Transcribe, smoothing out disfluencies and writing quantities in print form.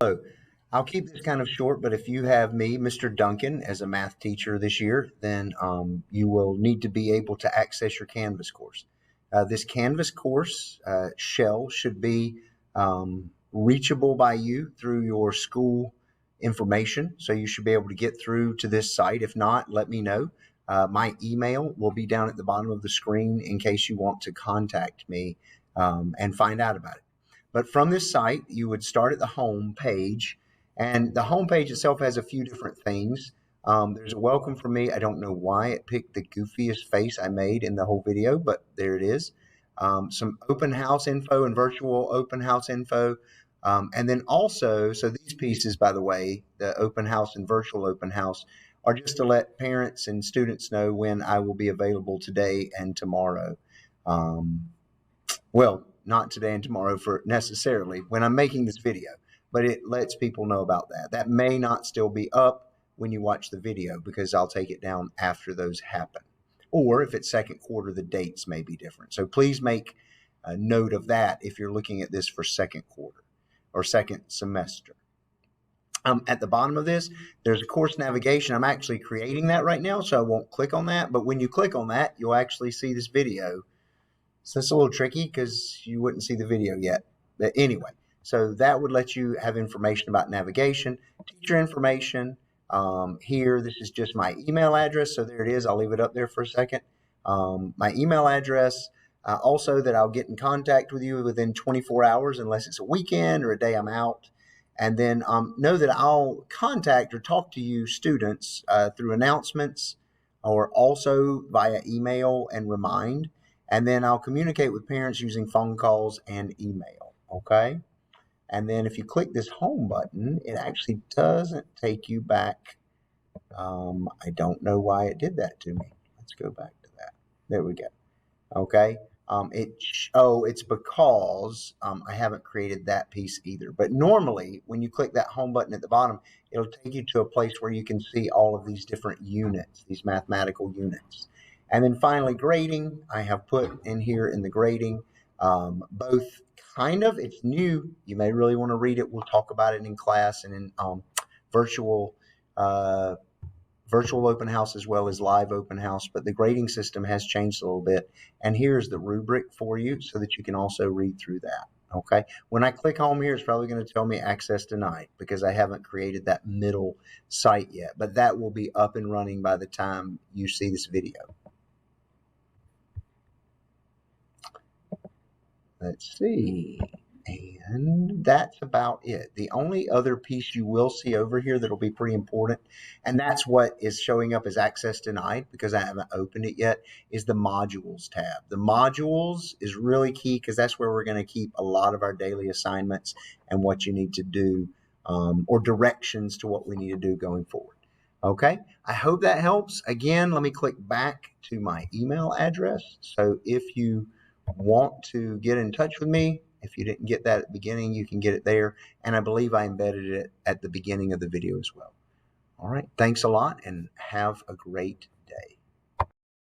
So I'll keep this kind of short, but if you have me, Mr. Duncan, as a math teacher this year, then you will need to be able to access your Canvas course. This Canvas course shell should be reachable by you through your school information. So you should be able to get through to this site. If not, let me know. My email will be down at the bottom of the screen in case you want to contact me and find out about it. But from this site, you would start at the home page, and the home page itself has a few different things. There's a welcome from me. I don't know why it picked the goofiest face I made in the whole video, but there it is. Some open house info and virtual open house info. And then also, so these pieces, by the way, the open house and virtual open house, are just to let parents and students know when I will be available today and tomorrow. Well, not today and tomorrow for necessarily when I'm making this video, but it lets people know about that. That may not still be up when you watch the video because I'll take it down after those happen. Or if it's second quarter, the dates may be different. So please make a note of that if you're looking at this for second quarter or second semester. At the bottom of this, there's a course navigation. I'm actually creating that right now, so I won't click on that. But when you click on that, you'll actually see this video. So it's a little tricky because you wouldn't see the video yet. But anyway, so that would let you have information about navigation, teacher information. Here, this is just my email address. So there it is. I'll leave it up there for a second. My email address, also that I'll get in contact with you within 24 hours unless it's a weekend or a day I'm out. And then know that I'll contact or talk to you students through announcements or also via email and remind. And then I'll communicate with parents using phone calls and email, okay? And then if you click this home button, it actually doesn't take you back. I don't know why it did that to me. Let's go back to that. There we go. Okay. It's because I haven't created that piece either. But normally, when you click that home button at the bottom, it'll take you to a place where you can see all of these different units, these mathematical units. And then finally, grading, I have put in here in the grading, both kind of, it's new. You may really want to read it. We'll talk about it in class and in virtual open house as well as live open house, but the grading system has changed a little bit. And here's the rubric for you so that you can also read through that. Okay. When I click home here, it's probably going to tell me access denied because I haven't created that middle site yet, but that will be up and running by the time you see this video. Let's see. And that's about it. The only other piece you will see over here that'll be pretty important, and that's what is showing up as access denied because I haven't opened it yet, is the modules tab. The modules is really key because that's where we're going to keep a lot of our daily assignments and what you need to do or directions to what we need to do going forward. Okay, I hope that helps. Again, let me click back to my email address. So if you want to get in touch with me, if you didn't get that at the beginning, you can get it there. And I believe I embedded it at the beginning of the video as well. All right. Thanks a lot and have a great